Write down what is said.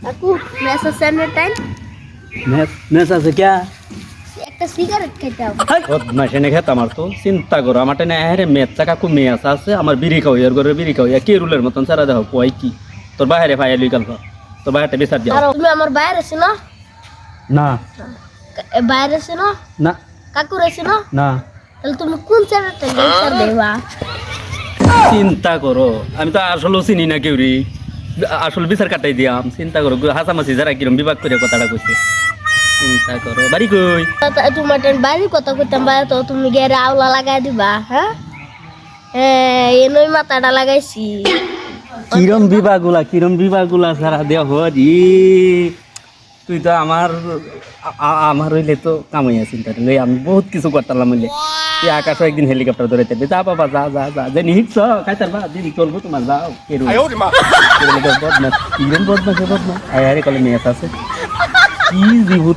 কাকু মেসা স্যান্ডের time mace আছে क्या একটা সিগারেট খেতাম বদমাশ এনে খেতাম আর তো চিন্তা করো আমার টেনে আরে মেচ্চা কাকু মেয়াস আছে আমার বিড়ি খাও এর ঘরে বিড়ি খাও কে রুলের মতন সারা দেখো কই কি তোর বাইরে ফাইয়া লই গেল তোর বাইরে বিচার দিও আর তুমি আমার বাইরে ছিল না বাইরে ছিল না কাকু রে ছিল না তাহলে তুমি কোন স্যান্ডেরটা বিচার দেবা চিন্তা করো আমি তো আসলে চিনি না কেউ রে আসলে বিচার কাটাই দিয়াম চিন্তা করো হাসামাসি যারা কিরম বিভাগ করে কথাটা কইছে চিন্তা করো বাড়ি কই তোমার বাড়ির কথা কইতাম বাইরে তো তুমি গেরে আওলা লাগাই দিবা হ্যাঁ এনই মাথাটা লাগাইছি কিরম বিভাগুলা সারা দেওয়া হরি তুই তো আমার হইলে তো কামাই আছি তাহলে আমি বহুত কিছু করতাম হইলে তুই আকাশ একদিন হেলিকপ্টার ধরে থাকবি যা বাবা যা যা যা যে নিহিচ্ছ খাইতার বা দিদি চলবো তোমার যাও কেরু বদমাস বদমাস বদমাস আরে কলে মেয়ে আছে কি জীবু